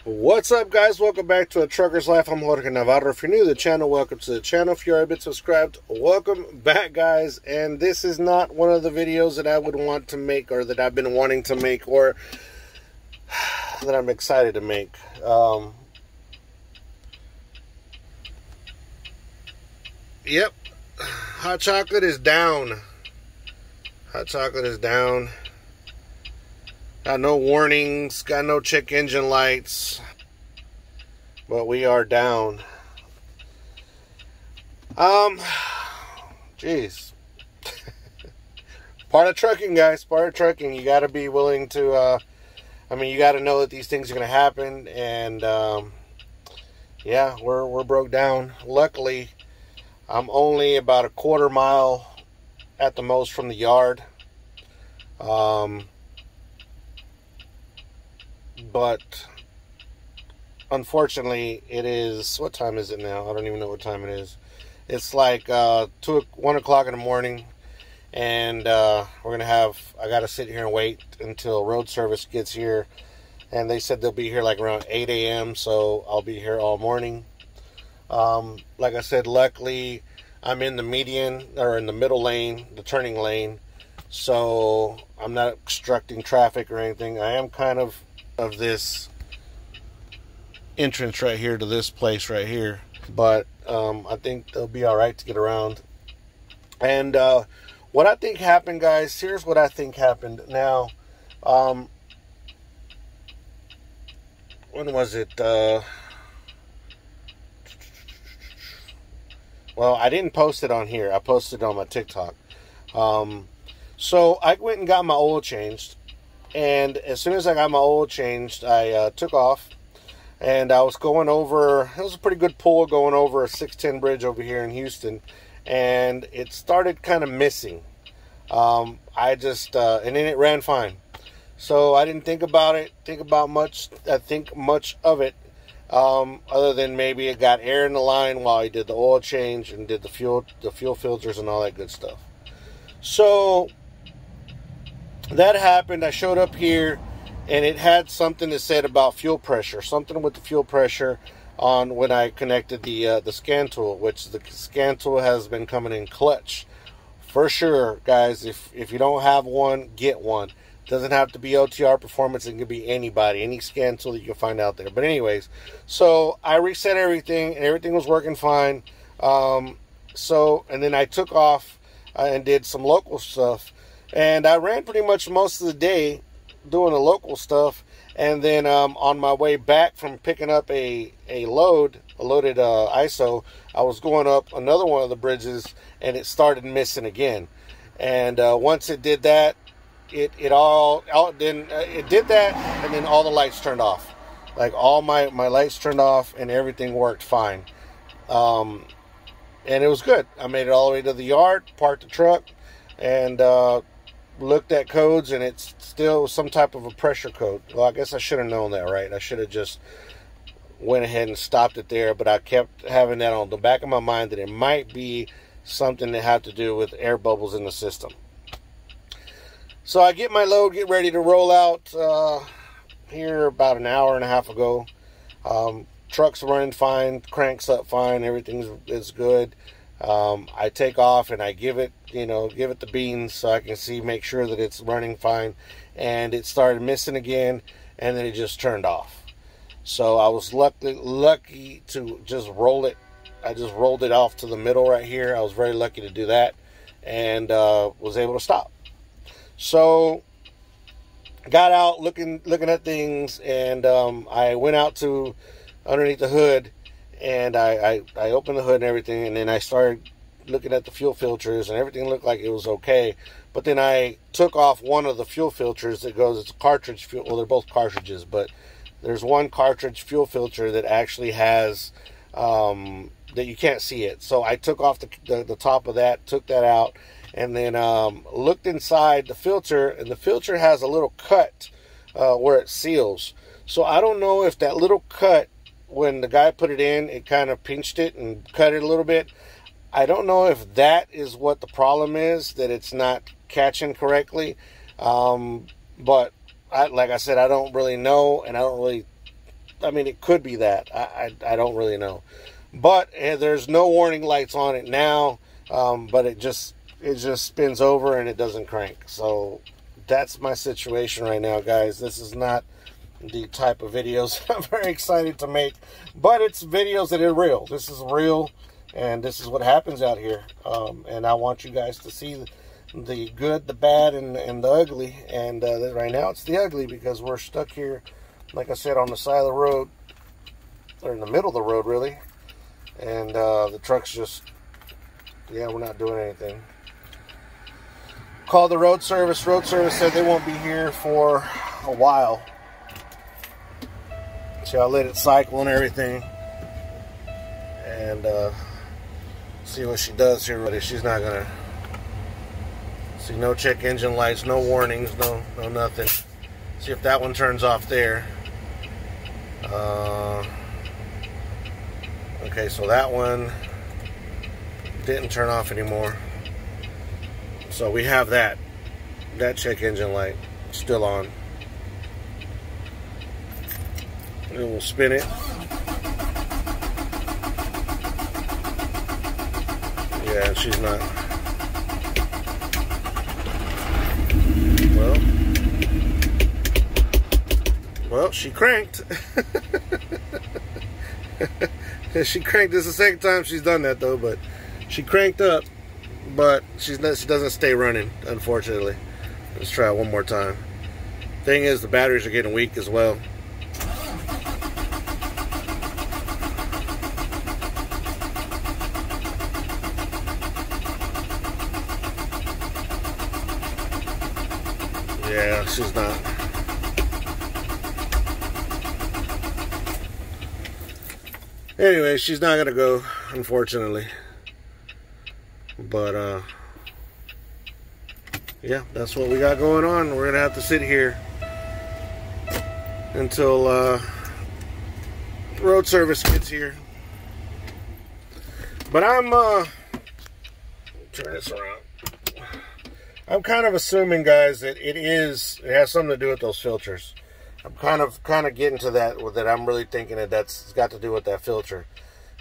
What's up, guys? Welcome back to A Trucker's Life. I'm Jorge Navarro. If you're new to the channel, welcome to the channel. If you're already been subscribed, welcome back, guys. And this is not one of the videos that I would want to make, or that I've been wanting to make, or that I'm excited to make. Yep, hot chocolate is down. Hot chocolate is down. Got no warnings, got no check engine lights, but we are down. Jeez. Part of trucking, guys, part of trucking. You got to be willing to, you got to know that these things are going to happen, and, yeah, we're broke down. Luckily, I'm only about a quarter mile at the most from the yard. But unfortunately, it is, what time is it now? I don't even know what time it is. It's like 1 o'clock in the morning, and I got to sit here and wait until road service gets here, and they said they'll be here like around 8 a.m., so I'll be here all morning. Like I said, luckily, I'm in the median, or in the middle lane, the turning lane, so I'm not obstructing traffic or anything. I am kind of this entrance right here to this place right here, but I think they'll be all right to get around. And what I think happened, guys, here's what I think happened. Now, when was it? Well, I didn't post it on here. I posted it on my TikTok. So I went and got my oil changed. And as soon as I got my oil changed, I took off, and I was going over, it was a pretty good pull going over a 610 bridge over here in Houston, and it started kind of missing. And then it ran fine. So I didn't think much of it, other than maybe it got air in the line while I did the oil change and did the fuel filters and all that good stuff. So that happened. I showed up here, and it had something that said about fuel pressure, something with the fuel pressure on when I connected the scan tool, which the scan tool has been coming in clutch for sure, guys. If you don't have one, get one. It doesn't have to be OTR Performance. It can be anybody, any scan tool that you can find out there. But anyways, so I reset everything, and everything was working fine. And then I took off and did some local stuff. And I ran pretty much most of the day doing the local stuff. And then on my way back from picking up a loaded ISO, I was going up another one of the bridges, and it started missing again. And once it did that, it did that, and then all the lights turned off. Like all my lights turned off, and everything worked fine. And it was good. I made it all the way to the yard, parked the truck, and looked at codes, and it's still some type of a pressure code. Well, I guess I should have known that, right? I should have just went ahead and stopped it there, but I kept having that on the back of my mind that it might be something that had to do with air bubbles in the system. So I get my load, get ready to roll out here about an hour and a half ago. Truck's running fine, cranks up fine, everything is good. I take off, and I give it the beans so I can make sure that it's running fine. And it started missing again, and then it just turned off. So I was lucky to just roll it. I just rolled it off to the middle right here. I was very lucky to do that, and was able to stop. So got out looking at things, and I went out to underneath the hood, and I opened the hood and everything, and then I started looking at the fuel filters, and everything looked like it was okay. But then I took off one of the fuel filters that goes, it's a cartridge fuel, well, they're both cartridges, but there's one cartridge fuel filter that actually has, that you can't see it. So I took off the top of that, took that out, and then looked inside the filter, and the filter has a little cut where it seals. So I don't know if that little cut, when the guy put it in, it kind of pinched it and cut it a little bit. I don't know if that is what the problem is, that it's not catching correctly. But like I said, I don't really know, and I don't really I mean, it could be that. I don't really know. But there's no warning lights on it now. But it just spins over and it doesn't crank. So that's my situation right now, guys. This is not the type of videos I'm very excited to make, but it's videos that are real. This is real, and this is what happens out here. And I want you guys to see the good, the bad, and the ugly. And right now it's the ugly, because we're stuck here, like I said, on the side of the road, or in the middle of the road, really. And the truck's just, yeah, we're not doing anything. Called the road service. Road service said they won't be here for a while. See, I let it cycle and everything, and see what she does here. But she's not gonna see. No check engine lights, no warnings, no nothing. See if that one turns off there. Okay, so that one didn't turn off anymore. So we have that check engine light still on. And we'll spin it. Yeah, she's not. Well, she cranked. She cranked. This is the second time she's done that, though. But she cranked up, but she doesn't stay running, unfortunately. Let's try it one more time. Thing is, the batteries are getting weak as well. Yeah, she's not. Anyway, she's not gonna go, unfortunately. But yeah, that's what we got going on. We're gonna have to sit here until road service gets here. But I'm turn this around. I'm kind of assuming, guys, that it has something to do with those filters. I'm kind of getting to that, that I'm really thinking that that's got to do with that filter.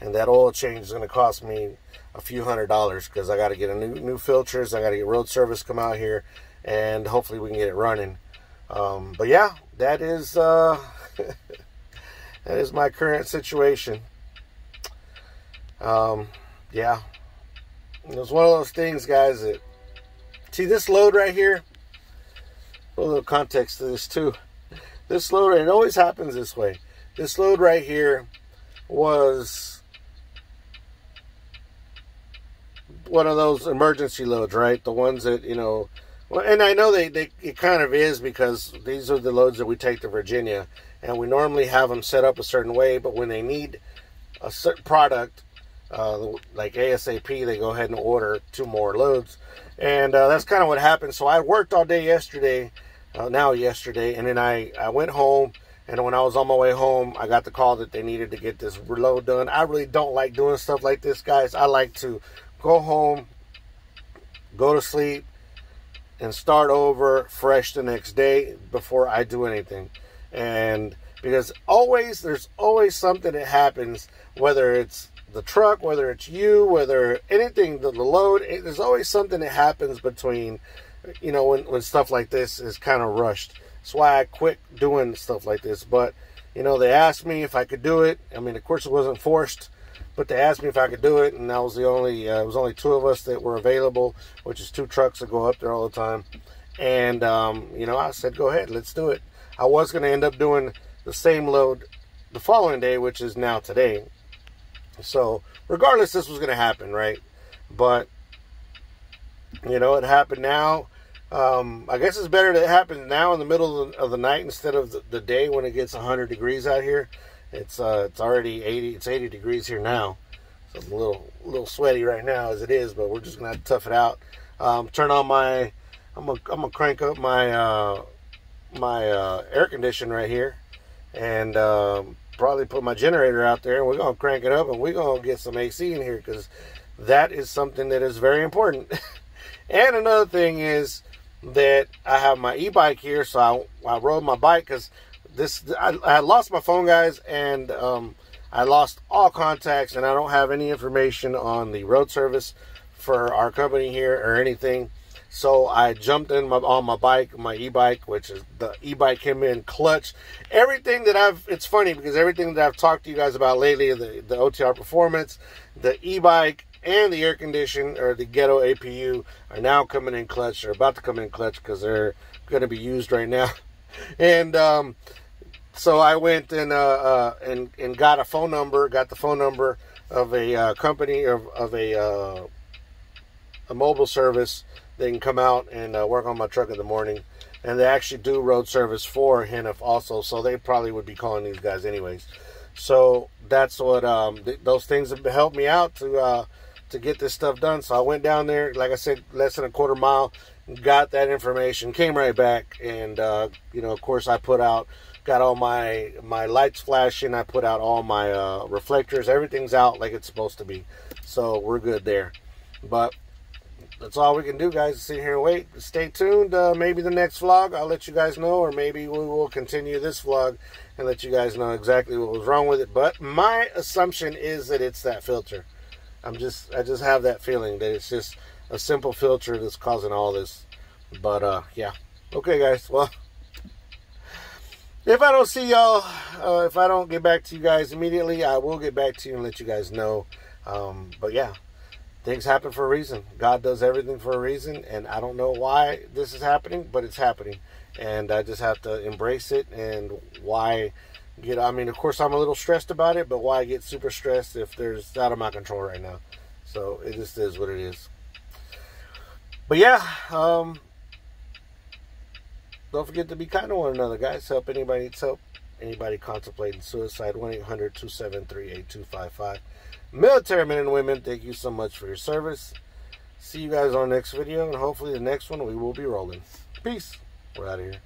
And that oil change is going to cost me a few $100s, because I got to get a new filters. I got to get road service come out here, and hopefully we can get it running. But yeah, that is that is my current situation. Yeah, it was one of those things, guys, that, see this load right here, a little context to this too. This load, it always happens this way. This load right here was one of those emergency loads, right? The ones that, you know, well, and I know it kind of is, because these are the loads that we take to Virginia, and we normally have them set up a certain way, but when they need a certain product, like ASAP, they go ahead and order 2 more loads. And that's kind of what happened. So I worked all day yesterday, yesterday, and then I went home, and when I was on my way home, I got the call that they needed to get this reload done. I really don't like doing stuff like this, guys. I like to go home, go to sleep, and start over fresh the next day before I do anything. And because there's always something that happens, whether it's the truck, whether it's you, whether anything, the load, there's always something that happens between, you know, when stuff like this is kind of rushed. That's why I quit doing stuff like this. But, you know, they asked me if I could do it. I mean, of course it wasn't forced, but they asked me if I could do it, and that was the only, it was only 2 of us that were available, which is 2 trucks that go up there all the time. And, you know, I said, go ahead, let's do it. I was going to end up doing the same load the following day, which is now today. So regardless, this was going to happen, right? But, you know, it happened now. I guess it's better that it happens now in the middle of the night instead of the day when it gets 100 degrees out here. It's already 80. It's 80 degrees here now. So I'm a little sweaty right now as it is, but we're just gonna have to tough it out. Turn on my. I'm gonna crank up my my air conditioner right here, and probably put my generator out there, and we're gonna crank it up, and we're gonna get some AC in here, because that is something that is very important. And another thing is that I have my e-bike here, so I rode my bike, because I lost my phone, guys, and I lost all contacts, and I don't have any information on the road service for our company here or anything. So I jumped in on my bike, my e-bike, which is the e-bike came in clutch. Everything that it's funny because everything that I've talked to you guys about lately, the OTR Performance, the e-bike, and the air condition or the ghetto APU are now coming in clutch. They're about to come in clutch because they're going to be used right now. And so I went and got a phone number, got the phone number of a company of a mobile service. They can come out and work on my truck in the morning. And they actually do road service for Hennef also, so they probably would be calling these guys anyways. So that's what those things have helped me out to get this stuff done. So I went down there, like I said, less than a quarter mile, got that information, came right back, and you know, of course, I got all my lights flashing. I put out all my reflectors. Everything's out like it's supposed to be. So we're good there. But that's all we can do, guys. Sit here and wait. Stay tuned. Maybe the next vlog, I'll let you guys know, or maybe we will continue this vlog and let you guys know exactly what was wrong with it. But my assumption is that it's that filter. I just have that feeling that it's just a simple filter that's causing all this. But yeah. Okay, guys. Well, if I don't see y'all, if I don't get back to you guys immediately, I will get back to you and let you guys know. But yeah. Things happen for a reason. God does everything for a reason, and I don't know why this is happening, but it's happening, and I just have to embrace it. And why I mean, of course, I'm a little stressed about it, but why get super stressed if it's out of my control right now? So it just is what it is. But yeah, don't forget to be kind to one another, guys. Help anybody needs help. Anybody contemplating suicide, 1-800-273-8255. Military men and women, thank you so much for your service. See you guys on the next video, and hopefully the next one we will be rolling. Peace. We're out of here.